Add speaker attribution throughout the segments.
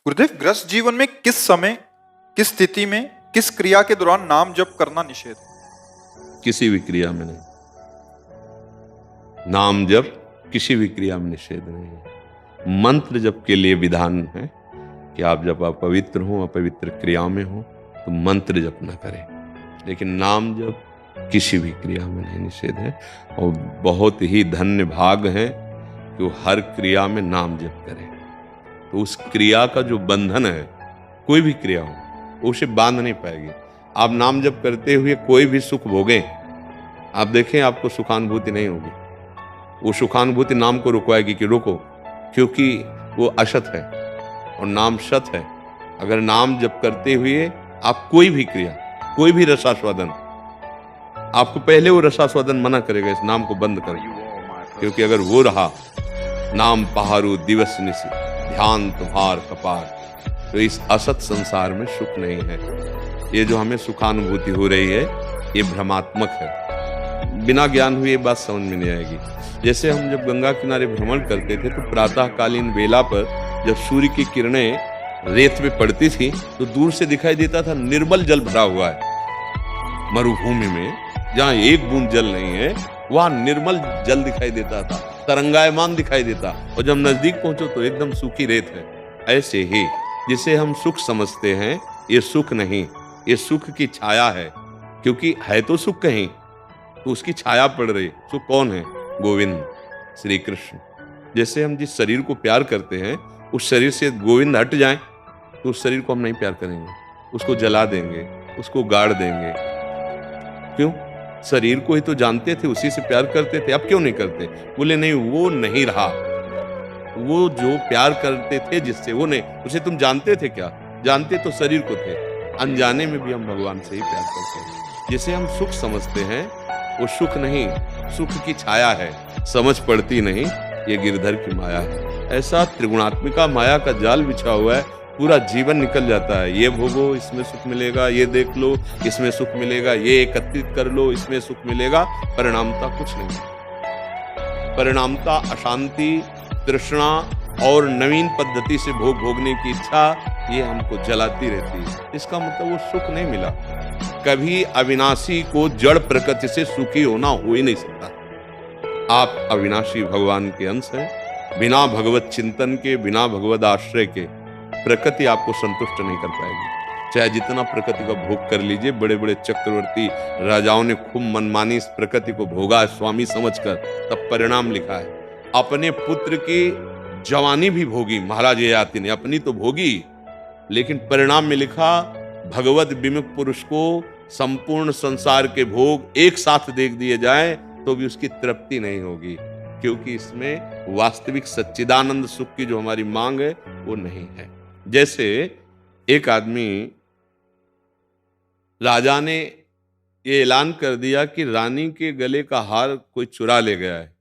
Speaker 1: गुरुदेव, ग्रस्त जीवन में किस समय, किस स्थिति में, किस क्रिया के दौरान नाम जप करना निषेध है?
Speaker 2: किसी भी क्रिया में नहीं। नाम जप किसी भी क्रिया में निषेध नहीं है। मंत्र जप के लिए विधान है कि आप जब अपवित्र हो, अपवित्र क्रिया में हो तो मंत्र जप न करें, लेकिन नाम जप किसी भी क्रिया में नहीं निषेध है। और बहुत ही धन्य भाग है कि वो हर क्रिया में नाम जप करें, तो उस क्रिया का जो बंधन है, कोई भी क्रिया हो वो उसे बांध नहीं पाएगी। आप नाम जप करते हुए कोई भी सुख भोगें, आप देखें आपको सुखानुभूति नहीं होगी। वो सुखानुभूति नाम को रुकवाएगी कि रुको, क्योंकि वो असत है और नाम सत है। अगर नाम जप करते हुए आप कोई भी क्रिया, कोई भी रसास्वादन, आपको पहले वो रसास्वादन मना करेगा, इस नाम को बंद करें, क्योंकि अगर वो रहा नाम पहारू दिवस निसी ध्यान तुम्हार कपार, तो इस असत संसार में सुख नहीं है। ये जो हमें सुखानुभूति हो रही है ये भ्रमात्मक है। बिना ज्ञान हुए ये बात समझ में नहीं आएगी। जैसे हम जब गंगा किनारे भ्रमण करते थे तो प्रातःकालीन बेला पर जब सूर्य की किरणें रेत पे पड़ती थी तो दूर से दिखाई देता था निर्मल जल भरा हुआ है। मरुभूमि में जहाँ एक बूंद जल नहीं है वहां निर्मल जल दिखाई देता था, तरंगायमान दिखाई देता, और जब नजदीक पहुंचो तो एकदम सूखी रेत है। ऐसे ही जिसे हम सुख समझते हैं ये सुख नहीं, ये सुख की छाया है, क्योंकि है तो सुख कहीं तो उसकी छाया पड़ रही। सुख कौन है? गोविंद श्री कृष्ण। जैसे हम जिस शरीर को प्यार करते हैं उस शरीर से गोविंद हट जाएं तो उस शरीर को हम नहीं प्यार करेंगे, उसको जला देंगे, उसको गाड़ देंगे। क्यों? शरीर को ही तो जानते थे, उसी से प्यार करते थे, अब क्यों नहीं करते? बोले नहीं, वो नहीं रहा। वो जो प्यार करते थे जिससे, वो नहीं, उसे तुम जानते थे क्या? जानते तो शरीर को थे, अनजाने में भी हम भगवान से ही प्यार करते हैं। जिसे हम सुख समझते हैं वो सुख नहीं, सुख की छाया है, समझ पड़ती नहीं, ये गिरधर की माया है। ऐसा त्रिगुणात्मिका माया का जाल बिछा हुआ है, पूरा जीवन निकल जाता है। ये भोगो इसमें सुख मिलेगा, ये देख लो इसमें सुख मिलेगा, ये एकत्रित कर लो इसमें सुख मिलेगा, परिणामता कुछ नहीं। परिणामता अशांति, तृष्णा और नवीन पद्धति से भोग भोगने की इच्छा, ये हमको जलाती रहती है। इसका मतलब वो सुख नहीं मिला। कभी अविनाशी को जड़ प्रकृति से सुखी होना हो ही नहीं सकता। आप अविनाशी भगवान के अंश हैं। बिना भगवत चिंतन के, बिना भगवत आश्रय के प्रकृति आपको संतुष्ट नहीं कर पाएगी। चाहे जितना प्रकृति का भोग कर लीजिए, बड़े बड़े चक्रवर्ती राजाओं ने खूब मनमानी इस प्रकृति को भोगा स्वामी समझकर, तब परिणाम लिखा है। अपने पुत्र की जवानी भी भोगी महाराज ययाति ने, अपनी तो भोगी, लेकिन परिणाम में लिखा भगवत विमुख पुरुष को संपूर्ण संसार के भोग एक साथ देख दिए जाए तो भी उसकी तृप्ति नहीं होगी, क्योंकि इसमें वास्तविक सच्चिदानंद सुख की जो हमारी मांग है वो नहीं है। जैसे एक आदमी, राजा ने ये ऐलान कर दिया कि रानी के गले का हार कोई चुरा ले गया है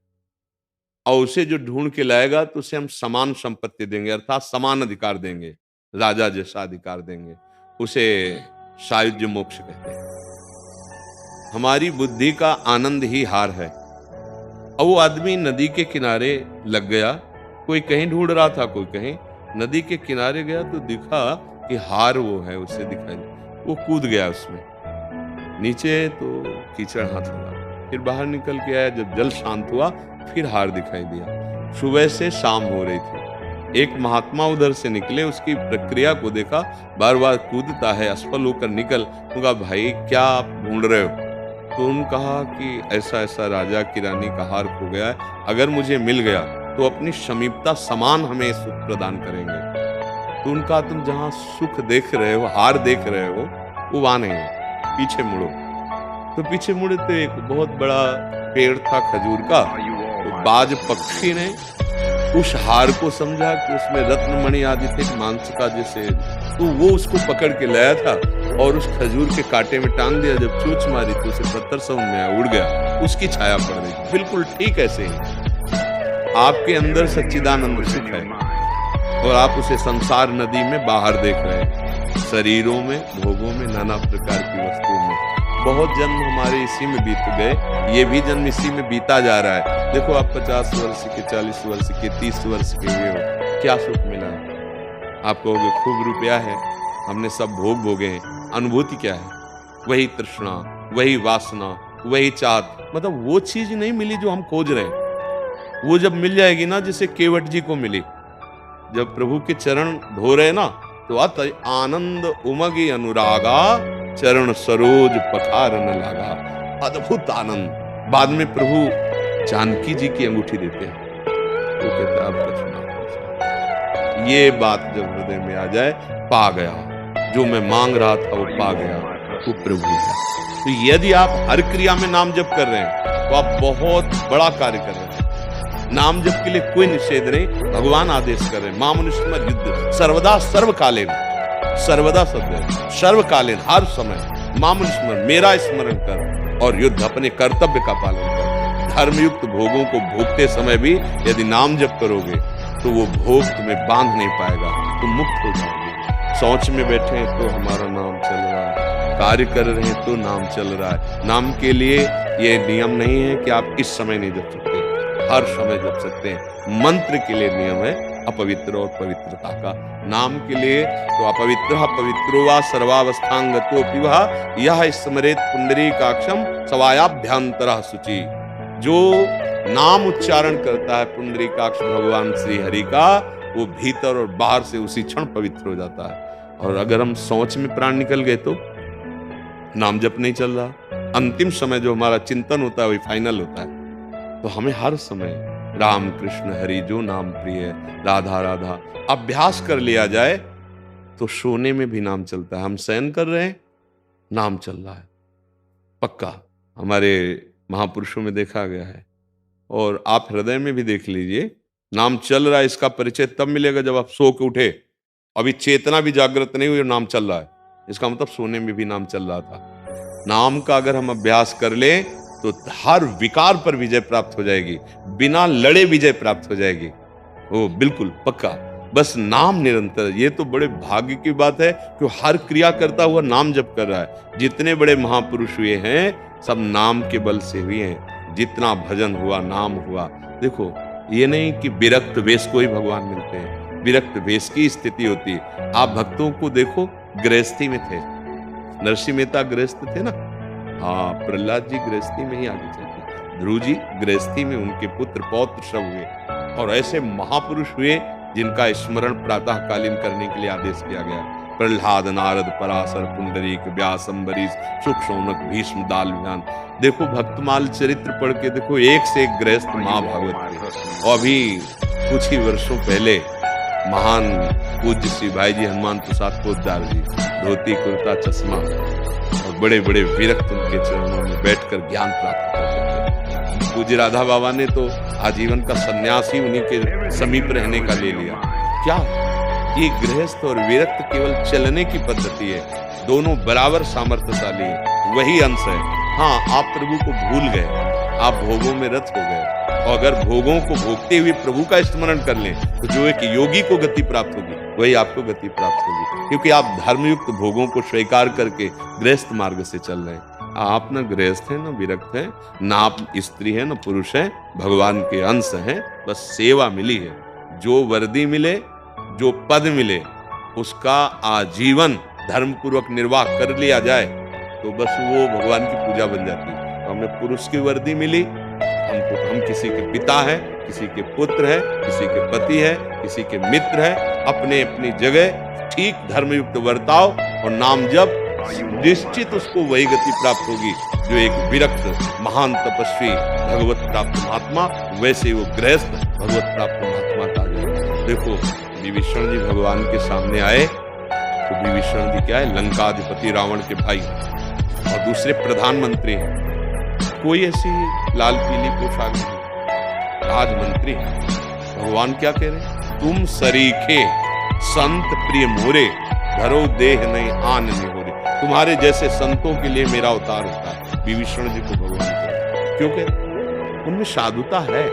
Speaker 2: और उसे जो ढूंढ के लाएगा तो उसे हम समान संपत्ति देंगे, अर्थात समान अधिकार देंगे, राजा जैसा अधिकार देंगे। उसे सायुज्य मोक्ष कहते हैं। हमारी बुद्धि का आनंद ही हार है। और वो आदमी नदी के किनारे लग गया, कोई कहीं ढूंढ रहा था, कोई कहीं। नदी के किनारे गया तो दिखा कि हार वो है, उससे दिखाई। वो कूद गया उसमें, नीचे तो कीचड़ हाथ लगा, फिर बाहर निकल के आया। जब जल शांत हुआ फिर हार दिखाई दिया। सुबह से शाम हो रही थी। एक महात्मा उधर से निकले, उसकी प्रक्रिया को देखा, बार बार कूदता है, असफल होकर निकल। उनका भाई क्या आप ढूंढ रहे हो? तो उन्होंने कहा कि ऐसा ऐसा राजा की रानी का हार खो गया है, अगर मुझे मिल गया तो अपनी समीपता समान हमें सुख प्रदान करेंगे। तो उनका, तुम जहां सुख देख रहे हो, हार देख रहे हो, वो वहां नहीं है, पीछे मुड़ो। तो पीछे मुड़े तो एक बहुत बड़ा पेड़ था खजूर का। तो बाज पक्षी ने उस हार को समझा कि उसमें रत्नमणि आदि थे, मांस का जैसे, तो वो उसको पकड़ के लाया था और उस खजूर के कांटे में टांग दिया। जब चोंच मारी तो उसे पत्थर समझ में आया, उड़ गया, उसकी छाया पड़ गई। बिल्कुल ठीक ऐसे ही आपके अंदर सच्चिदानंद सुख है और आप उसे संसार नदी में बाहर देख रहे हैं, शरीरों में, भोगों में, नाना प्रकार की वस्तुओं में। बहुत जन्म हमारे इसी में बीत गए, ये भी जन्म इसी में बीता जा रहा है। देखो आप 50 वर्ष के, 40 वर्ष के, 30 वर्ष के हुए हो, क्या सुख मिला है? आप कहोगे खूब रुपया है, हमने सब भोग भोगे हैं, अनुभूति क्या है? वही तृष्णा, वही वासना, वही चाहत, मतलब वो चीज नहीं मिली जो हम खोज रहे हैं। वो जब मिल जाएगी ना, जिसे केवट जी को मिली, जब प्रभु के चरण धो रहे ना, तो अत आनंद उमगी अनुरागा, चरण सरोज पखारन लागा। अद्भुत आनंद। बाद में प्रभु जानकी जी की अंगूठी देते हैं, तो कहते हैं अब कुछ ना। ये बात जब हृदय में आ जाए, पा गया, जो मैं मांग रहा था वो पा गया, वो प्रभु है। तो यदि आप हर क्रिया में नाम जप कर रहे हैं तो आप बहुत बड़ा कार्य कर रहे हैं। नाम जप के लिए कोई निषेध नहीं, भगवान आदेश कर रहे हैं, मां मनुष्य में युद्ध सर्वदा सर्वकालीन, सर्वदा सदैव सर्वकालीन, हर समय मां मनुष्य मेरा स्मरण कर और युद्ध, अपने कर्तव्य का पालन कर। धर्मयुक्त भोगों को भोगते समय भी यदि नाम जप करोगे तो वो भोग तुम्हें बांध नहीं पाएगा, तुम मुक्त हो जाओगे। शौच में बैठे हैं तो हमारा नाम चल रहा है, कार्य कर रहे हैं तो नाम चल रहा है। नाम के लिए ये नियम नहीं है कि आप इस समय नहीं जप सकते, हर समय जप सकते हैं। मंत्र के लिए नियम है अपवित्र और पवित्रता का। नाम के लिए तो अपवित्र पवित्रो वा सर्वावस्थांगतो पिवा यह स्मरेत पुंडरीकाक्षम सवायाभ्यंतरः शुचि। जो नाम उच्चारण करता है पुंडरीकाक्ष भगवान श्री हरि का, वो भीतर और बाहर से उसी क्षण पवित्र हो जाता है। और अगर हम सोच में प्राण निकल गए तो नाम जप नहीं चल रहा, अंतिम समय जो हमारा चिंतन होता है वही फाइनल होता है। तो हमें हर समय राम कृष्ण हरि जो नाम प्रिय, राधा राधा अभ्यास कर लिया जाए तो सोने में भी नाम चलता है। हम शयन कर रहे हैं, नाम चल रहा है पक्का, हमारे महापुरुषों में देखा गया है। और आप हृदय में भी देख लीजिए, नाम चल रहा है इसका परिचय तब मिलेगा जब आप सो के उठे, अभी चेतना भी जागृत नहीं हुई और नाम चल रहा है, इसका मतलब सोने में भी नाम चल रहा था। नाम का अगर हम अभ्यास कर ले तो हर विकार पर विजय प्राप्त हो जाएगी, बिना लड़े विजय प्राप्त हो जाएगी, वो बिल्कुल पक्का। बस नाम निरंतर, ये तो बड़े भाग्य की बात है कि हर क्रिया करता हुआ नाम जप कर रहा है। जितने बड़े महापुरुष हुए हैं सब नाम के बल से हुए हैं, जितना भजन हुआ नाम हुआ। देखो ये नहीं कि विरक्त वेश को ही भगवान मिलते हैं, विरक्त वेश की स्थिति होती है। आप भक्तों को देखो, गृहस्थी में थे, नरसिंह मेहता गृहस्थ थे ना, हाँ प्रहलाद जी गृहस्थी में ही आगे चलते, ध्रुव जी गृहस्थी में, उनके पुत्र पौत्र सब हुए। और ऐसे महापुरुष हुए जिनका स्मरण प्रातःकालीन करने के लिए आदेश किया गया। प्रहलाद, नारद, पराशर, पुंडरीक, व्यास, अम्बरीश, शुक, शौनक, भीष्म, दालव्यान। देखो भक्तमाल चरित्र पढ़ के देखो, एक से एक गृहस्थ महाभागवत थे। और अभी कुछ ही वर्षों पहले महान पूज्य श्री भाई जी हनुमान प्रसाद पोद्दार जी, धोती कुर्ता चश्मा और बड़े बड़े विरक्त उनके चरणों में बैठकर ज्ञान प्राप्त करते थे। पूज्य राधा बाबा ने तो आजीवन का सन्यास ही उन्हीं के समीप रहने का ले लिया। क्या ये गृहस्थ और विरक्त केवल चलने की पद्धति है, दोनों बराबर सामर्थ्यशाली है, वही अंश है। हाँ आप प्रभु को भूल गए, आप भोगों में रत हो गए, और अगर भोगों को भोगते हुए प्रभु का स्मरण कर लें तो जो एक योगी को गति प्राप्त होगी वही आपको गति प्राप्त होगी, क्योंकि आप धर्मयुक्त भोगों को स्वीकार करके गृहस्थ मार्ग से चल रहे हैं। आप न गृहस्थ हैं न विरक्त हैं, ना आप स्त्री हैं न पुरुष हैं, भगवान के अंश हैं। बस सेवा मिली है, जो वर्दी मिले, जो पद मिले, उसका आजीवन धर्म पूर्वक निर्वाह कर लिया जाए तो बस वो भगवान की पूजा बन जाती है। हमें पुरुष की वर्दी मिली, हम किसी के पिता हैं, किसी के पुत्र हैं, किसी के पति हैं, किसी के मित्र हैं, अपने अपनी जगह ठीक धर्मयुक्त वर्ताव और नाम जप, निश्चित उसको वही गति प्राप्त होगी जो एक विरक्त महान तपस्वी भगवत प्राप्त महात्मा, वैसे वो गृहस्थ भगवत प्राप्त महात्मा का है। देखो विभीषण जी भगवान के सामने आए तो विभीषण जी क्या है, लंकाधिपति रावण के भाई और दूसरे प्रधानमंत्री हैं, कोई ऐसी लाल पीली पोशाक नहीं, राजमंत्री है। भगवान क्या कह रहे हैं, तुम सरीखे संत प्रिय मोरे, धरो देह नहीं आन नहीं हो रहे। तुम्हारे जैसे संतों के लिए मेरा अवतार होता है। विभीषण जी को भगवान कहते, क्योंकि उनमें साधुता है,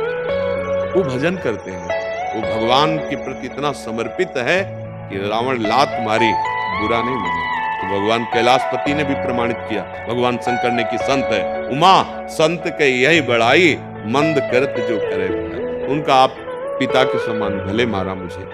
Speaker 2: वो भजन करते हैं, वो भगवान के प्रति इतना समर्पित है कि रावण लात मारी बुरा नहीं माना। तो भगवान कैलाशपति ने भी प्रमाणित किया, भगवान शंकर ने कि संत है, उमा संत के यही बढ़ाई, मंद करत जो करे। उनका आप पिता के समान भले मारा मुझे,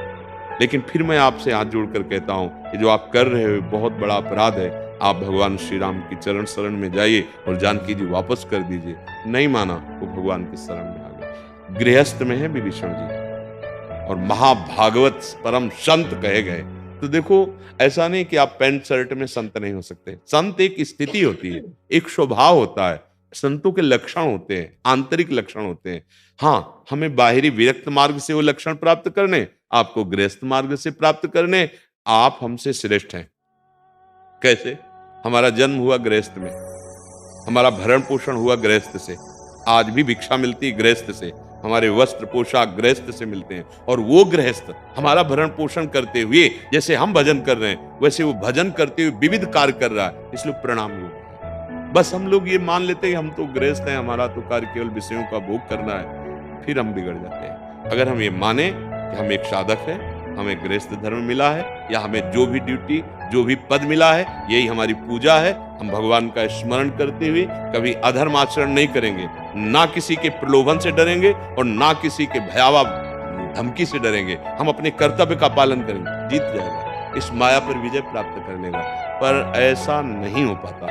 Speaker 2: लेकिन फिर मैं आपसे हाथ जोड़कर कहता हूँ, ये जो आप कर रहे हो बहुत बड़ा अपराध है। आप भगवान श्री राम की चरण शरण में जाइए और जानकी जी वापस कर दीजिए। नहीं माना, वो भगवान की शरण में आ गए। गृहस्थ में है विभीषण जी और महाभागवत परम संत कहे गए। तो देखो, ऐसा नहीं कि आप पैंट शर्ट में संत नहीं हो सकते। संत एक स्थिति होती है, एक स्वभाव होता है, संतों के लक्षण होते हैं, आंतरिक लक्षण होते हैं। हाँ, हमें बाहरी विरक्त मार्ग से वो लक्षण प्राप्त करने, आपको गृहस्थ मार्ग से प्राप्त करने। आप हमसे श्रेष्ठ हैं। कैसे? हमारा जन्म हुआ गृहस्थ में, हमारा भरण पोषण हुआ गृहस्थ से, आज भी भिक्षा मिलती गृहस्थ से, हमारे वस्त्र पोशाक गृहस्थ से मिलते हैं। और वो गृहस्थ हमारा भरण पोषण करते हुए, जैसे हम भजन कर रहे हैं वैसे वो भजन करते हुए विविध कार्य कर रहा है, इसलिए प्रणाम योग्य। बस हम लोग ये मान लेते हैं हम तो गृहस्थ हैं, हमारा तो कार्य केवल विषयों का भोग करना है, फिर हम बिगड़ जाते हैं। अगर हम ये माने कि हम एक साधक हैं, हमें गृहस्थ धर्म मिला है, या हमें जो भी ड्यूटी, जो भी पद मिला है, यही हमारी पूजा है, हम भगवान का स्मरण करते हुए कभी अधर्म आचरण नहीं करेंगे, ना किसी के प्रलोभन से डरेंगे और ना किसी के भयावह धमकी से डरेंगे। हम अपने कर्तव्य का पालन करेंगे, जीत जाएगा, इस माया पर विजय प्राप्त कर लेगा। पर ऐसा नहीं हो पाता।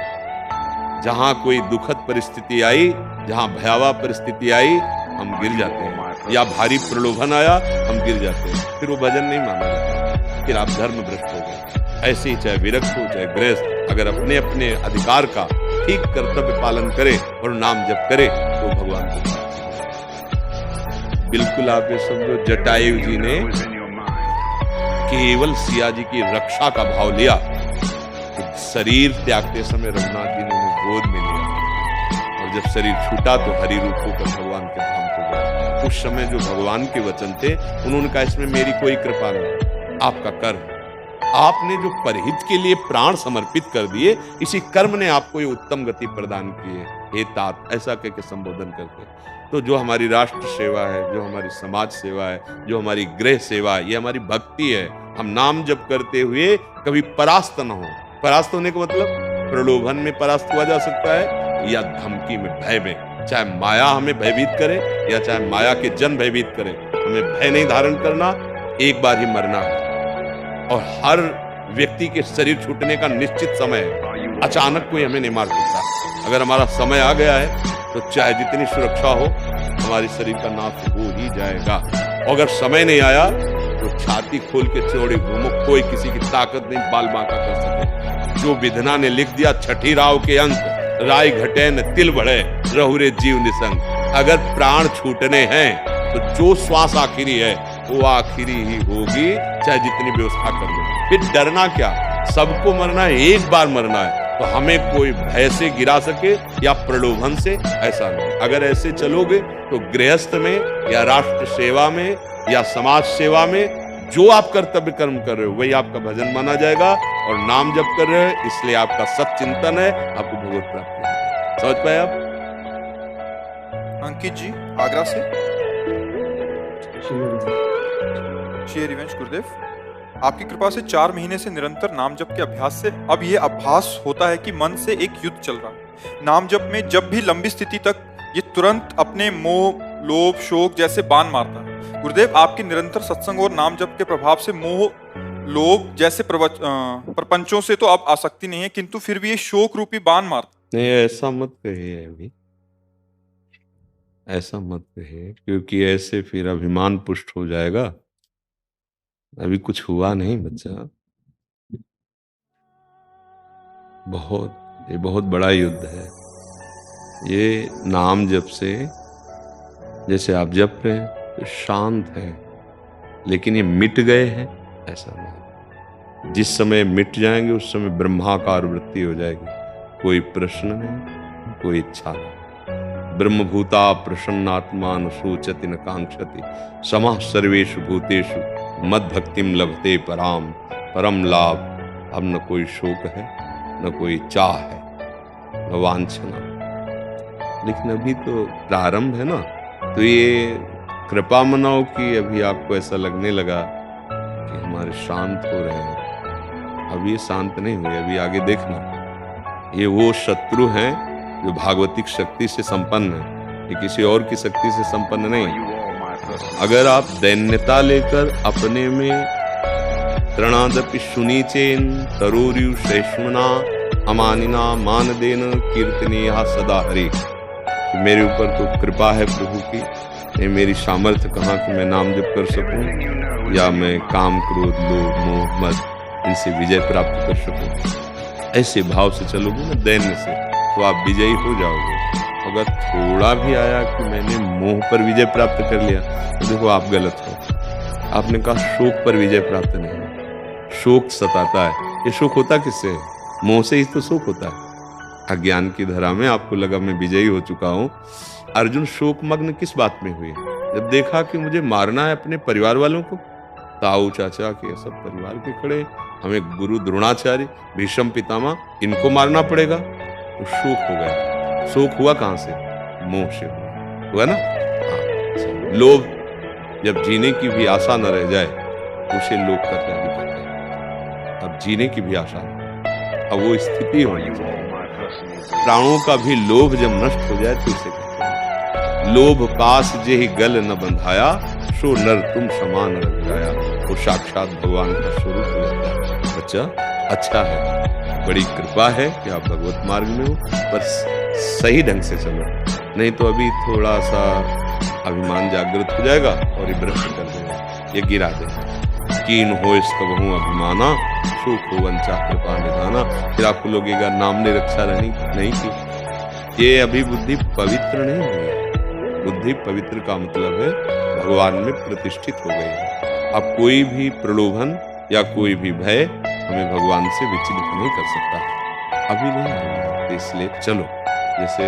Speaker 2: जहां कोई दुखद परिस्थिति आई, जहां भयावह परिस्थिति आई, हम गिर जाते हैं, या भारी प्रलोभन आया, हम गिर जाते हैं, फिर वो भजन नहीं माना जाता, फिर आप धर्म भ्रष्ट हो गए। ऐसे ही चाहे विरक्त हो चाहे गृहस्थ, अगर अपने अपने अधिकार का ठीक कर्तव्य पालन करे और नाम जप करे तो भगवान को बिल्कुल। आप ये समझो, जटायु जी ने केवल सिया जी की रक्षा का भाव लिया, तो शरीर त्यागते समय रघुनाथ जी ने उन्हें गोद में लिया, और जब शरीर छूटा तो हरि रूप होकर भगवान के धाम को गया। उस समय जो भगवान के वचन थे, उन्होंने कहा इसमें मेरी कोई कृपा नहीं, आपका कर्म, आपने जो परहित के लिए प्राण समर्पित कर दिए, इसी कर्म ने आपको ये उत्तम गति प्रदान की है, हे तात, ऐसा कह के संबोधन करते। तो जो हमारी राष्ट्र सेवा है, जो हमारी समाज सेवा है, जो हमारी गृह सेवा है, ये हमारी भक्ति है। हम नाम जप करते हुए कभी परास्त न हो। परास्त होने का मतलब प्रलोभन में परास्त हुआ जा सकता है, या धमकी में, भय में। चाहे माया हमें भयभीत करे या चाहे माया के जन भयभीत करे, हमें भय नहीं धारण करना, एक बार ही मरना है। और हर व्यक्ति के शरीर छूटने का निश्चित समय है, अचानक कोई हमें नहीं मार सकता। अगर हमारा समय आ गया है तो चाहे जितनी सुरक्षा हो, हमारे शरीर का नाश हो ही जाएगा। अगर समय नहीं आया तो छाती खोल के चौड़ी घूमो, कोई किसी की ताकत नहीं बाल बांका कर सके। जो विधना ने लिख दिया छठी राव के अंक, राय घटे न तिल बढ़े, रहुरे जीव निसंग। अगर प्राण छूटने हैं तो जो श्वास आखिरी है वो आखिरी ही होगी, चाहे जितनी व्यवस्था कर लो। फिर डरना क्या, सबको मरना है, एक बार मरना है, तो हमें कोई भय से गिरा सके या प्रलोभन से, ऐसा नहीं। अगर ऐसे चलोगे तो गृहस्थ में या राष्ट्र सेवा में या समाज सेवा में जो आप कर्तव्य कर्म कर रहे हो वही आपका भजन माना जाएगा, और नाम जप कर रहे हो इसलिए आपका सच्चिंतन है, आपको भगवत प्राप्ति है। समझ पाए आप?
Speaker 1: अंकित जी आगरा से। श्री हरिवंश गुरुदेव, आपकी कृपा से 4 महीने से निरंतर नाम जप के अभ्यास से अब ये अभ्यास होता है कि मन से एक युद्ध चल रहा है। नाम जप में जब भी लंबी स्थिति तक ये तुरंत अपने मोह, लोभ, शोक जैसे बाण मारता है। गुरुदेव, आपके निरंतर सत्संग और नाम जप के प्रभाव से मोह, लोभ जैसे प्रपंचों से तो अब आसक्ति नहीं है, किंतु फिर भी ये शोक रूपी बाण मारता।
Speaker 2: नहीं, ऐसा मत कहिए, अभी ऐसा मत कहिए, क्योंकि ऐसे फिर अभिमान पुष्ट हो जाएगा। अभी कुछ हुआ नहीं बच्चा, ये बहुत बड़ा युद्ध है। ये नाम जप से, जैसे आप जप रहे हैं तो शांत है, लेकिन ये मिट गए हैं ऐसा नहीं। जिस समय मिट जाएंगे उस समय ब्रह्माकार वृत्ति हो जाएगी। कोई प्रश्न नहीं, कोई इच्छा नहीं। ब्रह्मभूता प्रसन्नात्मा न शोचति न कांक्षति, समः सर्वेषु भूतेषु मद भक्तिम लभते पराम। परम लाभ। अब न कोई शोक है, न कोई चाह है, न वांछना। लेकिन अभी तो प्रारंभ है ना, तो ये कृपा मनाओ कि अभी आपको ऐसा लगने लगा कि हमारे शांत हो रहे हैं। अभी ये शांत नहीं हुए, अभी आगे देखना। ये वो शत्रु हैं जो भागवतिक शक्ति से संपन्न है, ये किसी और की शक्ति से संपन्न नहीं। अगर आप दैन्यता लेकर अपने में तृणादपि सुनीचेन तरोरु सहिष्णुना अमानिना मानदेन कीर्तनीया सदा हरि। मेरे ऊपर तो कृपा है प्रभु की, ये मेरी सामर्थ्य कहाँ कि मैं नाम जप कर सकूं या मैं काम क्रोध लोभ मोह मद इनसे विजय प्राप्त कर सकूं। ऐसे भाव से चलोगे ना दैन्य से, तो आप विजयी हो जाओगे। अगर थोड़ा भी आया कि मैंने मोह पर विजय प्राप्त कर लिया, तो देखो आप गलत हो। आपने कहा शोक पर विजय प्राप्त नहीं, शोक सताता है। ये शोक होता किससे है? मोह से ही तो शोक होता है। अज्ञान की धरा में आपको लगा मैं विजयी हो चुका हूं। अर्जुन शोक मग्न किस बात में हुए? जब देखा कि मुझे मारना है अपने परिवार वालों को, ताऊ चाचा के सब परिवार के खड़े, हमें गुरु द्रोणाचार्य भीष्म पितामह इनको मारना पड़ेगा, तो शोक हो गया। शोक हुआ कहां से? मोह से हुआ ना। हाँ, लोभ जब जीने की भी आशा न रह जाए तो उसे लोभ का क्या दिखाते हैं। अब जीने की भी आशा नहीं, अब वो स्थिति होनी चाहिए। प्राणों का भी लोभ जब नष्ट हो जाए तो इसे कहते हैं लोभ पास जेहि गल न बंधाया, सो नर तुम समान रख गया। वो साक्षात भगवान का स्वरूप हो जाता है। बच्चा अच्छा है, बड़ी कृपा है कि आप भगवत मार्ग में हो, पर सही ढंग से चलो, नहीं तो अभी थोड़ा सा अभिमान जागृत हो जाएगा और ये भ्रष्ट कर देगा, ये गिरा देगा। कीन हो इसका बहु अभिमाना, सुख हो वंचा कृपा निधाना। फिर आपको लगेगा नाम ने रक्षा नहीं की। ये अभी बुद्धि पवित्र नहीं हुई है। बुद्धि पवित्र का मतलब है भगवान में प्रतिष्ठित हो गई है। अब कोई भी प्रलोभन या कोई भी भय हमें भगवान से विचलित नहीं कर सकता। अभी नहीं हुआ, इसलिए चलो जैसे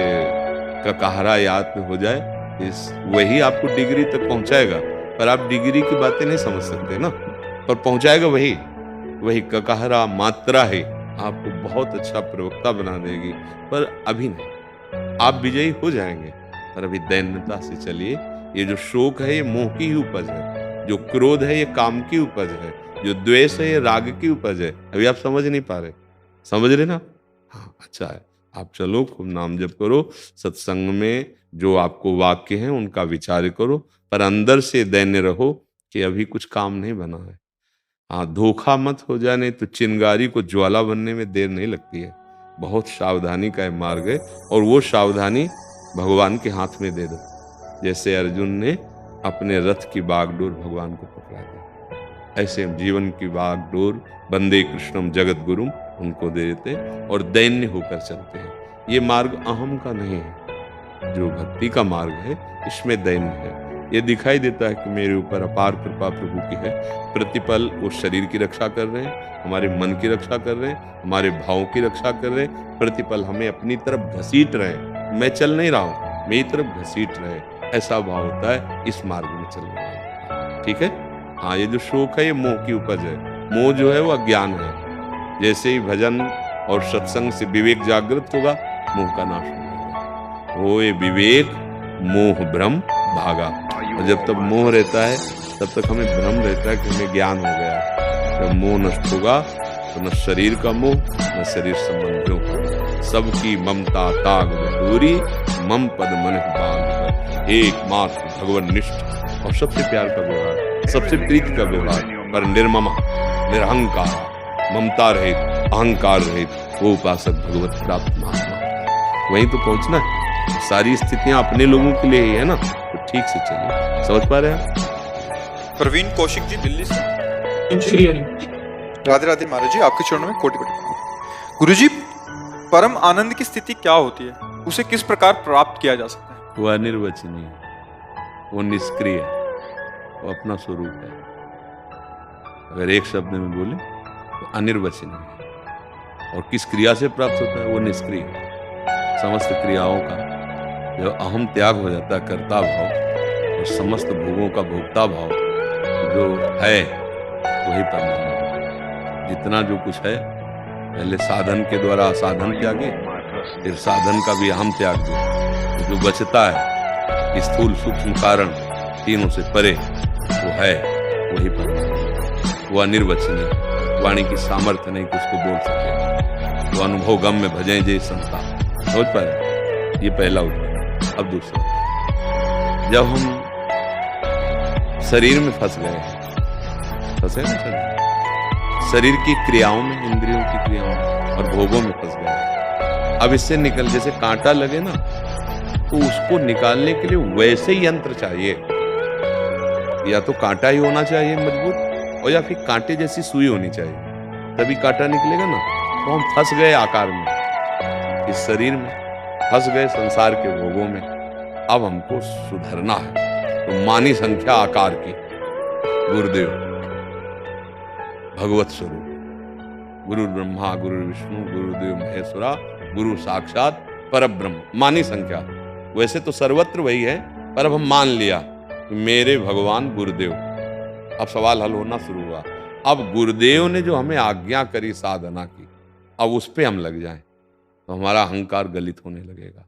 Speaker 2: ककहरा याद में हो जाए, इस वही आपको डिग्री तक पहुंचाएगा। पर आप डिग्री की बातें नहीं समझ सकते ना, पर पहुंचाएगा वही ककहरा मात्रा है, आपको बहुत अच्छा प्रवक्ता बना देगी। पर अभी नहीं, आप विजयी हो जाएंगे, पर अभी दैन्यता से चलिए। ये जो शोक है ये मोह की ही उपज है, जो क्रोध है ये काम की उपज है, जो द्वेष है ये राग की उपज है। अभी आप समझ नहीं पा रहे, समझ रहे ना? हाँ, अच्छा है। आप चलो खूब नाम जप करो, सत्संग में जो आपको वाक्य हैं उनका विचार करो, पर अंदर से दैन्य रहो कि अभी कुछ काम नहीं बना है। हाँ, धोखा मत हो जाए, नहीं तो चिंगारी को ज्वाला बनने में देर नहीं लगती है। बहुत सावधानी का मार्ग है, और वो सावधानी भगवान के हाथ में दे दो। जैसे अर्जुन ने अपने रथ की बागडोर भगवान को पकड़ा दी, ऐसे जीवन की बागडोर वंदे कृष्णम जगत गुरुम उनको दे देते और दैन्य होकर चलते हैं। ये मार्ग अहम का नहीं है, जो भक्ति का मार्ग है इसमें दैन्य है। ये दिखाई देता है कि मेरे ऊपर अपार कृपा प्रभु की है। प्रतिपल वो शरीर की रक्षा कर रहे हैं, हमारे मन की रक्षा कर रहे हैं, हमारे भावों की रक्षा कर रहे हैं। प्रतिपल हमें अपनी तरफ घसीट रहे हैं, मैं चल नहीं रहा हूं, मेरी तरफ घसीट रहे हैं। ऐसा भाव होता है इस मार्ग में चल रहा है। ठीक है। हाँ, ये जो शोक है ये मोह की उपज है। मोह जो है वो अज्ञान है। जैसे ही भजन और सत्संग से विवेक जागृत होगा, मोह का नाश हो जाएगा। वो ये विवेक मोह भ्रम भागा। और जब तक मोह रहता है तब तक हमें भ्रम रहता है कि हमें ज्ञान हो गया। जब मोह नष्ट होगा तो न शरीर का मोह न शरीर संबंधियों का, सबकी ममता ताग दूरी, मम पद मन बांध, एकमात्र भगवान निष्ठ और सबसे प्यार का व्यवहार, सबसे प्रीति का व्यवहार, पर निर्ममा निरहंकार ममता रहित अहंकार रहित वो उपासक भगवत प्राप्त महात्मा। वहीं तो पहुंचना है। सारी स्थितियां अपने लोगों के लिए ही है ना, तो ठीक से चलिए। समझ पा रहे हैं?
Speaker 1: प्रवीण कौशिक जी दिल्ली से। राधे राधे महाराज जी, आपके चरणों में कोटि कोटि। गुरुजी, परम आनंद की स्थिति क्या होती है? उसे किस प्रकार प्राप्त किया जा सकता है?
Speaker 2: वह अनिर्वचनीय, वो निष्क्रिय, वो अपना स्वरूप है। अगर एक शब्द में बोले तो अनिर्वचनीय। और किस क्रिया से प्राप्त होता है? वो निष्क्रिय। समस्त क्रियाओं का जो अहम त्याग हो जाता है, कर्ता भाव, और समस्त भोगों का भोक्ता भाव जो है वही परमानंद है। जितना जो कुछ है, पहले साधन के द्वारा असाधन त्यागे, फिर साधन का भी अहम त्याग दिया। जो बचता है स्थूल सूक्ष्म कारण तीनों से परे, वो है वही परमानंद। वो अनिर्वचनीय, वाणी की सामर्थ्य नहीं कि उसको बोल सके। वो अनुभव गम में भजें जय संता। समझ पाए? ये पहला उत्तर। अब दूसरा, जब हम शरीर में फंस गए, फंसे ना शरीर, शरीर की क्रियाओं में, इंद्रियों की क्रियाओं में और भोगों में फंस गए। अब इससे निकल, जैसे कांटा लगे ना, तो उसको निकालने के लिए वैसे ही यंत्र चाहिए। या तो कांटा ही होना चाहिए मजबूत, और या फिर कांटे जैसी सुई होनी चाहिए, तभी कांटा निकलेगा ना। तो हम फंस गए आकार में, इस शरीर में फंस गए, संसार के भोगों में। अब हमको सुधरना है। तो मानी संख्या आकार की गुरुदेव, भगवत स्वरूप, गुरु ब्रह्मा गुरु विष्णु गुरुदेव महेश्वरा, गुरु साक्षात परब्रह्म। मानी संख्या, वैसे तो सर्वत्र वही है, पर अब हम मान लिया कि मेरे भगवान गुरुदेव। अब सवाल हल होना शुरू हुआ। अब गुरुदेव ने जो हमें आज्ञा करी साधना की, अब उस पे हम लग जाएं, तो हमारा अहंकार गलित होने लगेगा,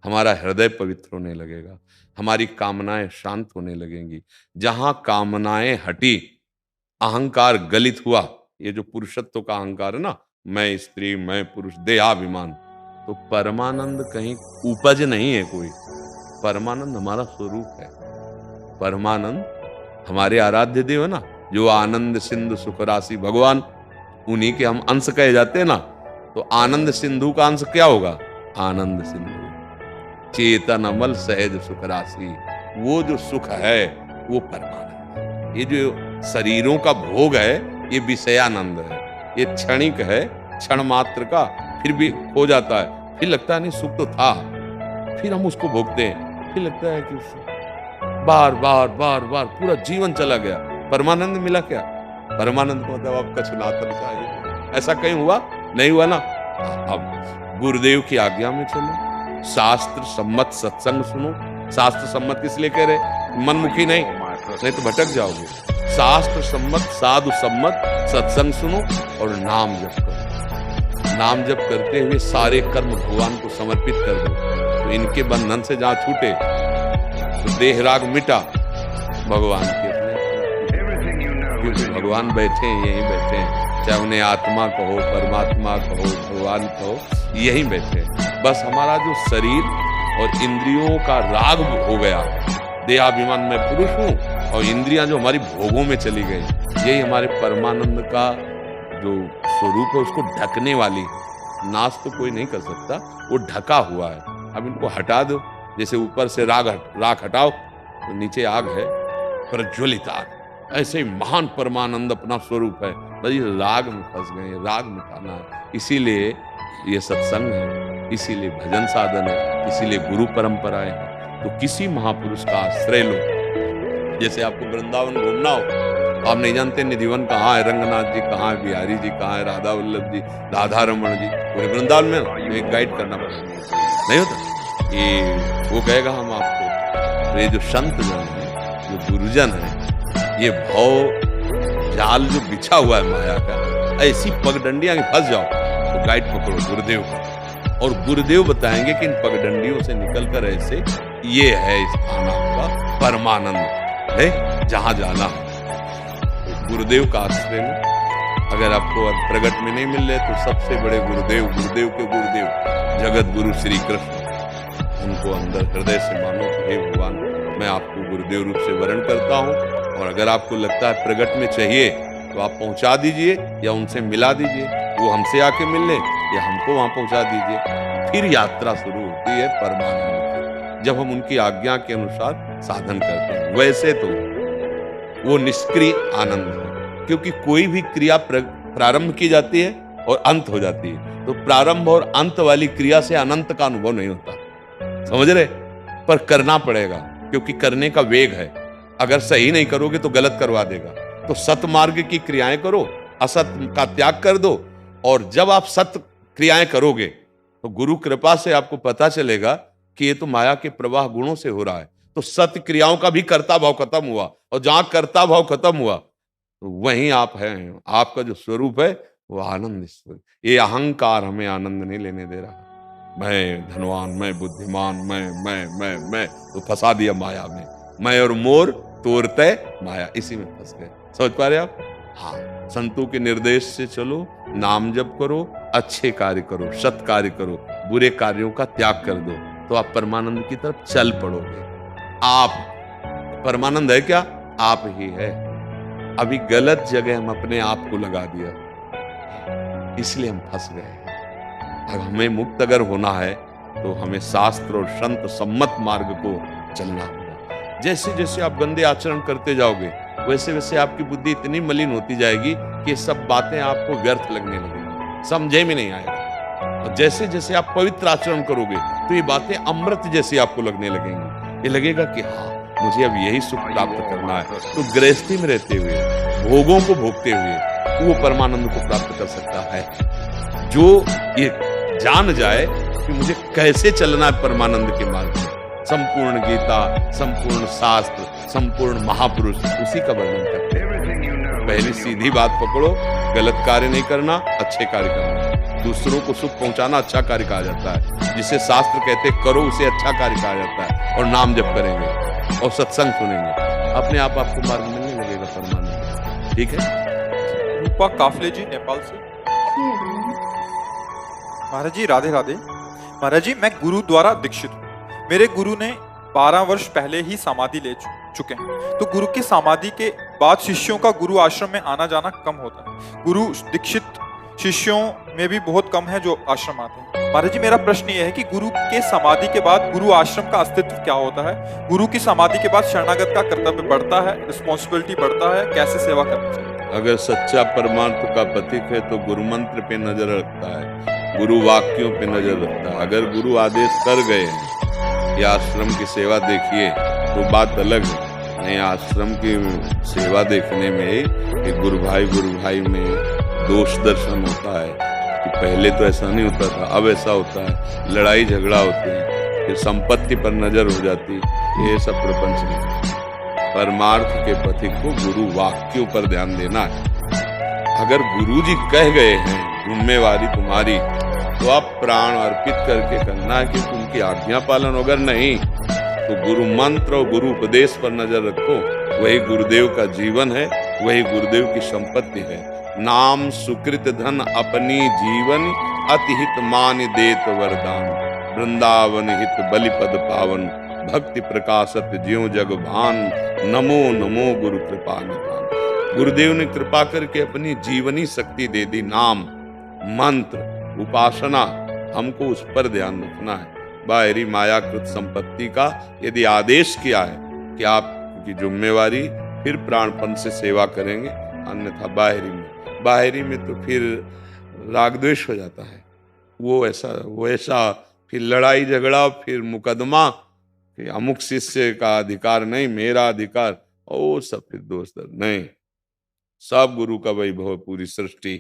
Speaker 2: हमारा हृदय पवित्र होने लगेगा, हमारी कामनाएं शांत होने लगेंगी। जहां कामनाएं हटी, अहंकार गलित हुआ, ये जो पुरुषत्व का अहंकार है ना, मैं स्त्री मैं पुरुष, देहाभिमान, तो परमानंद कहीं उपज नहीं है कोई। परमानंद हमारा स्वरूप है। परमानंद हमारे आराध्य देव है ना, जो आनंद सिंधु सुख राशि भगवान, उन्हीं के हम अंश कहे जाते हैं ना। तो आनंद सिंधु का अंश क्या होगा? आनंद सिंधु, चेतन अमल सहज सुख राशि। वो जो सुख है वो परमानंद है। ये जो शरीरों का भोग है ये विषयानंद है, ये क्षणिक है, क्षण मात्र का, फिर भी खो जाता है, फिर लगता है नहीं सुख तो था, फिर हम उसको भोगते हैं, फिर लगता है कि बार बार बार बार पूरा जीवन चला गया, परमानंद मिला क्या? परमानंद को मतलब आपका छुलातर चाहिए। ऐसा कहीं हुआ? नहीं हुआ ना। अब गुरुदेव की आज्ञा में चलो, शास्त्र सम्मत सत्संग सुनो। शास्त्र सम्मत किस लिए कह रहे? मनमुखी नहीं तो भटक जाओगे। शास्त्र सम्मत, साधु सम्मत सत्संग सुनो और नाम जप करो। नाम जप करते हुए सारे कर्म भगवान को समर्पित कर दो, तो इनके बंधन से जहां छूटे तो देह राग मिटा, भगवान के क्योंकि भगवान बैठे हैं, यहीं बैठे हैं, चाहे उन्हें आत्मा कहो, परमात्मा कहो, भगवान कहो, यहीं बैठे हैं। बस हमारा जो शरीर और इंद्रियों का राग हो गया, देहाभिमान में पुरुष हूं और इंद्रियां जो हमारी भोगों में चली गई, यही हमारे परमानंद का जो स्वरूप है उसको ढकने वाली है। नाश तो कोई नहीं कर सकता, वो ढका हुआ है। अब इनको हटा दो, जैसे ऊपर से राख हटाओ तो नीचे आग है, प्रज्वलित आग। ऐसे ही महान परमानंद अपना स्वरूप है, बस ये राग में फंस गए, राग मिटाना है। इसीलिए ये सत्संग है, इसीलिए भजन साधन है, इसीलिए गुरु परंपराएं हैं। तो किसी महापुरुष का आश्रय लो। जैसे आपको वृंदावन घूमना हो तो आप नहीं जानते निधिवन कहाँ है, रंगनाथ जी कहाँ है, बिहारी जी कहाँ है, राधा वल्लभ जी, राधा रमन जी, पूरे वृंदावन में एक गाइड करना पड़ेगा, नहीं होता। ये वो कहेगा हम आपको। तो ये जो संत जन है, जो गुरुजन है, ये भव जाल जो बिछा हुआ है माया का, ऐसी पगडंडियां कि फंस जाओ तो गाइड पकड़ो गुरुदेव का, और गुरुदेव बताएंगे कि इन पगडंडियों से निकलकर ऐसे ये है स्थान आपका परमानंद है, जहां जाना है। तो गुरुदेव का आश्रय लो। अगर आपको प्रगट में नहीं मिल रहे तो सबसे बड़े गुरुदेव, गुरुदेव के गुरुदेव जगत गुरु श्री कृष्ण, उनको अंदर हृदय से मानो कि हे भगवान, मैं आपको गुरुदेव रूप से वर्ण करता हूँ। और अगर आपको लगता है प्रगट में चाहिए तो आप पहुंचा दीजिए या उनसे मिला दीजिए, वो हमसे आके मिल ले या हमको वहां पहुंचा दीजिए। फिर यात्रा शुरू होती है परमानंद की, जब हम उनकी आज्ञा के अनुसार साधन करते हैं। वैसे तो वो निष्क्रिय आनंद है, क्योंकि कोई भी क्रिया प्रारंभ की जाती है और अंत हो जाती है, तो प्रारंभ और अंत वाली क्रिया से अनंत का अनुभव नहीं होता, समझ रहे? पर करना पड़ेगा, क्योंकि करने का वेग है। अगर सही नहीं करोगे तो गलत करवा देगा। तो सत मार्ग की क्रियाएं करो, असत का त्याग कर दो, और जब आप सत क्रियाएं करोगे तो गुरु कृपा से आपको पता चलेगा कि ये तो माया के प्रवाह गुणों से हो रहा है। तो सत्य क्रियाओं का भी कर्ता भाव खत्म हुआ, और जहां कर्ता भाव खत्म हुआ तो वहीं आप हैं। आपका जो स्वरूप है वो आनंद स्वरूप। ये अहंकार हमें आनंद नहीं लेने दे रहा। मैं धनवान, मैं बुद्धिमान, मैं तो फंसा दिया माया में। मैं और मोर तोड़ते माया, इसी में फंस गए। समझ पा रहे आप? हाँ, संतों के निर्देश से चलो, नाम जप करो, अच्छे कार्य करो, सत कार्य करो, बुरे कार्यों का त्याग कर दो, तो आप परमानंद की तरफ चल पड़ोगे। आप परमानंद है क्या? आप ही है। अभी गलत जगह हम अपने आप को लगा दिया, इसलिए हम फंस गए। अब हमें मुक्त अगर होना है तो हमें शास्त्र और संत सम्मत मार्ग को चलना होगा। जैसे जैसे आप गंदे आचरण करते जाओगे वैसे वैसे आपकी बुद्धि इतनी मलिन होती जाएगी कि सब बातें आपको व्यर्थ लगने लगेंगी, समझे में नहीं आएगा। और जैसे जैसे आप पवित्र आचरण करोगे तो ये बातें अमृत जैसी आपको लगने लगेंगी। ये लगेगा कि हाँ, मुझे अब यही सुख प्राप्त करना है। तो गृहस्थी में रहते हुए, भोगों को भोगते हुए वो परमानंद को प्राप्त कर सकता है जो ये जान जाए कि मुझे कैसे चलना है परमानंद के मार्ग में। संपूर्ण गीता, संपूर्ण शास्त्र, संपूर्ण महापुरुष उसी का वर्णन करते हैं। पहली सीधी बात पकड़ो, गलत कार्य नहीं करना, अच्छे कार्य करना। दूसरों को सुख पहुंचाना अच्छा कार्य कहा जाता है। जिसे शास्त्र कहते करो उसे अच्छा कार्य कहा जाता है। और नाम जप करेंगे और सत्संग सुनेंगे, अपने आप आपको मार्ग मिलने लगेगा परमानंद। ठीक है।
Speaker 1: रूपा काफले जी नेपाल से। महाराज जी राधे राधे। महाराज जी, मैं गुरु द्वारा दीक्षित हूँ। मेरे गुरु ने 12 वर्ष पहले ही समाधि ले चुके हैं, तो गुरु की समाधि के बाद शिष्यों का गुरु आश्रम में आना जाना कम होता है। गुरु दीक्षित शिष्यों में भी बहुत कम है जो आश्रम आते हैं। महाराज जी, मेरा प्रश्न यह है कि गुरु के समाधि के बाद गुरु आश्रम का अस्तित्व क्या होता है? गुरु की समाधि के बाद शरणागत का कर्तव्य बढ़ता है, रिस्पॉन्सिबिलिटी बढ़ता है, कैसे सेवा करनी चाहिए?
Speaker 2: अगर सच्चा परमार्थ का पथिक है तो गुरु मंत्र पे नजर रखता है, गुरु वाक्यों पे नजर रखता है। अगर गुरु आदेश कर गए कि आश्रम की सेवा देखिए तो बात अलग है। नहीं, आश्रम की सेवा देखने में कि गुरु भाई में दोष दर्शन होता है कि पहले तो ऐसा नहीं होता था, अब ऐसा होता है। लड़ाई झगड़ा होते हैं, फिर संपत्ति पर नजर हो जाती, ये सब प्रपंच नहीं। परमार्थ के पथिक को गुरु वाक्यों पर ध्यान देना है। अगर गुरु जी कह गए हैं जिम्मेवारी तुम्हारी, तो आप प्राण अर्पित करके करना है कि उनकी आज्ञा पालन। अगर नहीं तो गुरु मंत्र और गुरु उपदेश पर नजर रखो। वही गुरुदेव का जीवन है, वही गुरुदेव की संपत्ति है। नाम सुकृत धन अपनी जीवन, अति हित मान देत वरदान। वृंदावन हित बलिपद पावन, भक्ति प्रकाशत ज्यों जग भान। नमो नमो गुरु कृपा निधान। गुरुदेव ने कृपा करके अपनी जीवनी शक्ति दे दी। नाम, मंत्र, उपासना, हमको उस पर ध्यान रखना है। बाहरी मायाकृत संपत्ति का यदि आदेश किया है कि आपकी जिम्मेवारी, फिर प्राणपन से सेवा करेंगे। अन्यथा बाहरी में तो फिर राग द्वेष हो जाता है। वो ऐसा फिर लड़ाई झगड़ा, फिर मुकदमा कि अमुक शिष्य का अधिकार नहीं, मेरा अधिकार, और सब फिर दोस्त नहीं। सब गुरु का वैभव, पूरी सृष्टि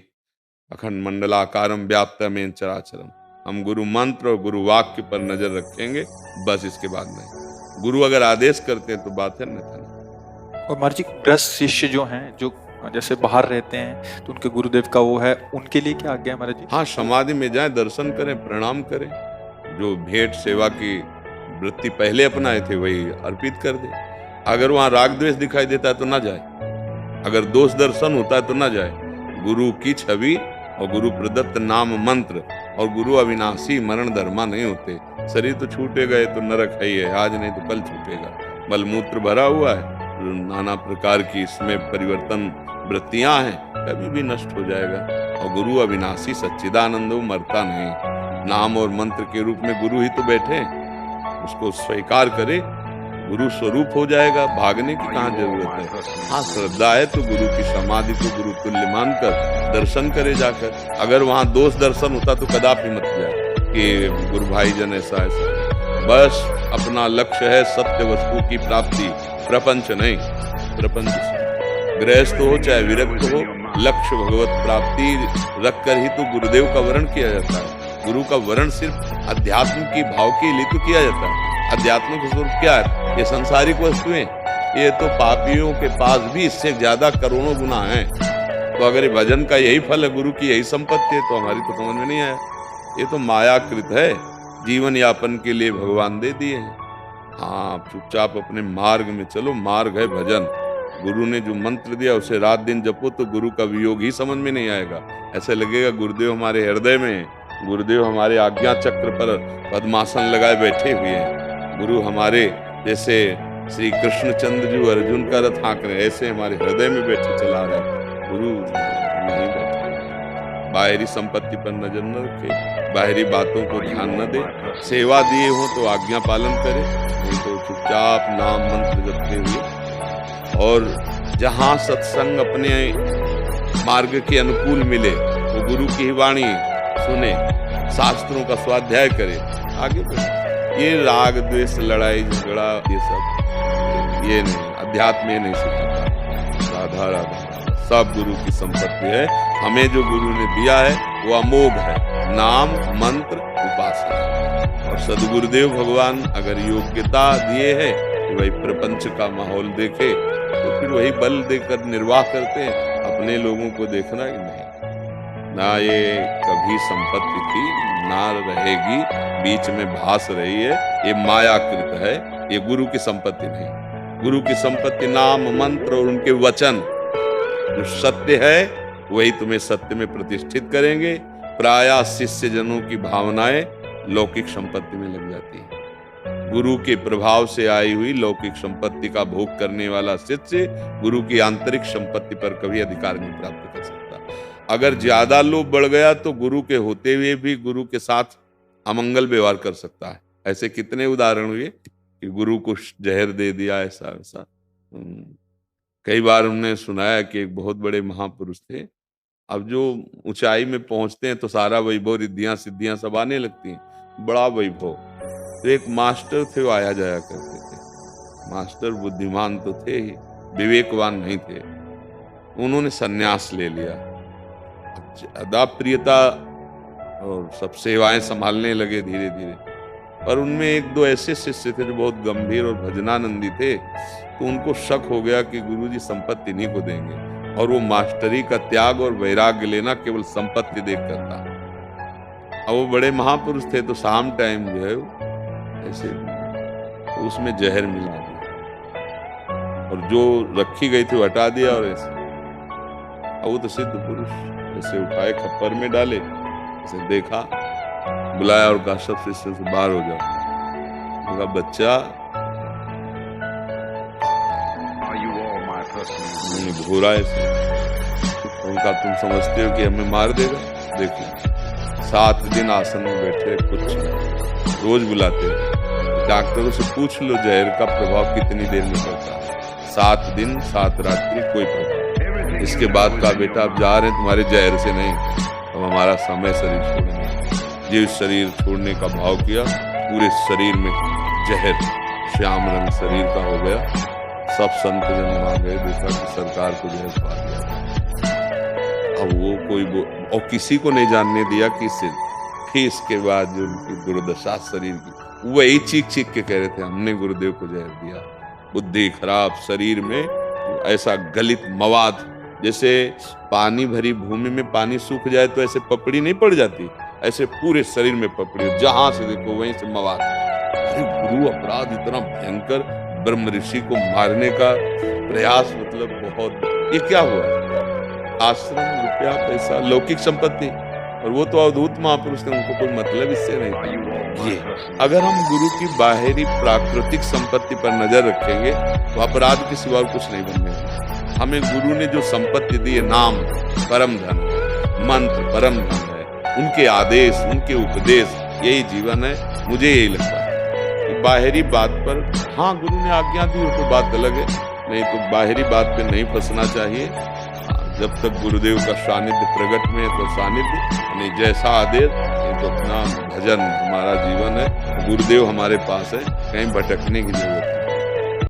Speaker 2: अखंड मंडलाकारम व्याप्तमेन चराचरम। हम गुरु मंत्र और गुरु वाक्य पर नजर रखेंगे, बस, इसके बाद नहीं। गुरु अगर आदेश करते हैं तो बात है, नहीं।
Speaker 1: और महाराज जी, गृहस्थ शिष्य जो हैं, जो जैसे बाहर रहते हैं, तो उनके गुरुदेव का वो है, उनके लिए क्या आज्ञा है महाराज जी?
Speaker 2: हाँ, समाधि में जाए, दर्शन करें, प्रणाम करें। जो भेंट सेवा की वृत्ति पहले अपनाए थे वही अर्पित कर दे। अगर वहां राग द्वेष दिखाई देता है तो ना जाए, अगर दोष दर्शन होता है तो ना जाए। गुरु की छवि और गुरु प्रदत्त नाम मंत्र और गुरु अविनाशी मरण धर्मा नहीं होते। शरीर तो छूटे गए तो नरक है ही है, आज नहीं तो कल छूटेगा। मलमूत्र भरा हुआ है, नाना प्रकार की इसमें परिवर्तन वृत्तियां हैं, कभी भी नष्ट हो जाएगा। और गुरु अविनाशी सच्चिदानंद, वो मरता नहीं। नाम और मंत्र के रूप में गुरु ही तो बैठे, उसको स्वीकार करे, गुरु स्वरूप हो जाएगा। भागने की कहाँ जरूरत है? हाँ, श्रद्धा है तो गुरु की समाधि को गुरु तुल्य मानकर दर्शन करे जाकर। अगर वहां दोष दर्शन होता तो कदापि मत जाए कि गुरु भाई जन ऐसा ऐसा। बस अपना लक्ष्य है सत्य वस्तु की प्राप्ति, प्रपंच नहीं। प्रपंच गृहस्थ हो चाहे विरक्त हो, लक्ष्य भगवत प्राप्ति रखकर ही तो गुरुदेव का वरण किया जाता है। गुरु का वरण सिर्फ अध्यात्म की भाव के लिए तो किया जाता है। अध्यात्म का स्वरूप क्या है? ये सांसारिक वस्तुएं, ये तो पापियों के पास भी इससे ज्यादा करोड़ों गुना है। तो अगर ये भजन का यही फल है, गुरु की यही संपत्ति है, तो हमारी तो समझ में नहीं आया। ये तो मायाकृत है, जीवन यापन के लिए भगवान दे दिए हैं। हाँ, चुपचाप अपने मार्ग में चलो, मार्ग है भजन। गुरु ने जो मंत्र दिया उसे रात दिन जपो तो गुरु का वियोग ही समझ में नहीं आएगा। ऐसे लगेगा गुरुदेव हमारे हृदय में, गुरुदेव हमारे आज्ञा चक्र पर पद्मासन लगाए बैठे हुए हैं। गुरु हमारे जैसे श्री कृष्णचंद्र जी अर्जुन का रथ हाँक रहे, ऐसे हमारे हृदय में बैठे चला रहे। गुरु नहीं बैठे, बाहरी संपत्ति पर नजर न रखे, बाहरी बातों को ध्यान न दे, सेवा दिए हो तो आज्ञा पालन करे, नहीं तो चुपचाप नाम मंत्र जपते हुए। और जहाँ सत्संग अपने मार्ग के अनुकूल मिले तो गुरु की ही वाणी सुने, शास्त्रों का स्वाध्याय करे, आगे बढ़े। ये राग द्वेष लड़ाई झगड़ा ये सब ये नहीं, अध्यात्म ये नहीं सिखाता। राधा राधा सब गुरु की संपत्ति है। हमें जो गुरु ने दिया है वो अमोघ है, नाम मंत्र उपासना। और सदगुरुदेव भगवान अगर योग्यता दिए है कि भाई प्रपंच का माहौल देखे तो फिर वही बल देकर निर्वाह करते हैं। अपने लोगों को देखना ही नहीं, ना ये कभी संपत्ति थी ना रहेगी, बीच में भास रही है, ये मायाकृत है, ये गुरु की संपत्ति नहीं। गुरु की संपत्ति नाम मंत्र और उनके वचन, जो सत्य है वही तुम्हें सत्य में प्रतिष्ठित करेंगे। प्रायः शिष्य जनों की भावनाएं लौकिक संपत्ति में लग जाती है। गुरु के प्रभाव से आई हुई लौकिक संपत्ति का भोग करने वाला शिष्य गुरु की आंतरिक संपत्ति पर कभी अधिकार नहीं प्राप्त कर सकता। अगर ज्यादा लोभ बढ़ गया तो गुरु के होते हुए भी गुरु के साथ अमंगल व्यवहार कर सकता है। ऐसे कितने उदाहरण हुए कि गुरु को जहर दे दिया, ऐसा ऐसा। कई बार हमने सुनाया कि एक बहुत बड़े महापुरुष थे, अब जो ऊंचाई में पहुंचते हैं तो सारा वैभव रिद्धियां सिद्धियां सब आने लगती हैं, बड़ा वैभव। तो एक मास्टर थे, वो आया जाया करते थे। मास्टर बुद्धिमान तो थे ही, विवेकवान नहीं थे। उन्होंने सन्यास ले लिया, ज्यादा प्रियता और सब सेवाएं संभालने लगे धीरे धीरे। पर उनमें एक दो ऐसे शिष्य थे जो बहुत गंभीर और भजनानंदी थे, तो उनको शक हो गया कि गुरुजी संपत्ति नहीं को देंगे, और वो मास्टरी का त्याग और वैराग्य लेना केवल संपत्ति देख कर था। अब वो बड़े महापुरुष थे, तो शाम टाइम जो है ऐसे तो उसमें जहर मिला दिया और जो रखी गई थी वो हटा दिया, और ऐसे अब वो तो सिद्ध पुरुष ऐसे उठाए खप्पर में डाले, ऐसे देखा, बुलाया और कहा सब शिष्य से बाहर हो जाओ। उनका बच्चा घूरा ऐसे, उनका तुम समझते हो कि हमें मार देगा? देखो 7 दिन आसन में बैठे, कुछ रोज बुलाते, डॉक्टरों से पूछ लो जहर का प्रभाव कितनी देर में पड़ता है। 7 दिन 7 रात्रि कोई प्रभाव। इसके बाद का बेटा अब जा रहे हैं तुम्हारे जहर से नहीं, अब हमारा समय शरीर छोड़ने। जीव शरीर छोड़ने का भाव किया, पूरे शरीर में जहर श्याम रंग शरीर का हो गया। सब संत जन वहां गए, देखा कि सरकार को जहर पा दिया। अब वो कोई और किसी को नहीं जानने दिया कि फिर इसके बाद जो उनकी दुर्दशा शरीर की, वही चीख चीख के कह रहे थे हमने गुरुदेव को जहर दिया। बुद्धि खराब, शरीर में ऐसा गलित मवाद, जैसे पानी भरी भूमि में पानी सूख जाए तो ऐसे पपड़ी नहीं पड़ जाती, ऐसे पूरे शरीर में पपड़ी, जहां से देखो वहीं से मवाद। अरे गुरु अपराध इतना भयंकर, ब्रह्म ऋषि को मारने का प्रयास, मतलब बहुत। ये क्या हुआ? आश्रम, रुपया, पैसा, लौकिक संपत्ति, और वो तो अवधूत महापुरुष थे, उनको कोई मतलब इससे नहीं था। ये अगर हम गुरु की बाहरी प्राकृतिक संपत्ति पर नजर रखेंगे तो अपराध के सिवा कुछ नहीं बनने। हमें गुरु ने जो संपत्ति दी है, नाम परम धन, मंत्र परम धन है, उनके आदेश, उनके उपदेश, यही जीवन है। मुझे यही लगता है कि बाहरी बात पर, हाँ गुरु ने आज्ञा दी हो तो बात अलग है, नहीं तो बाहरी बात पे नहीं फंसना चाहिए। जब तक गुरुदेव का सानिध्य प्रकट में है तो सानिध्य, नहीं जैसा आदेश, नहीं तो अपना भजन हमारा जीवन है। गुरुदेव हमारे पास है, कहीं भटकने की जरूरत नहीं।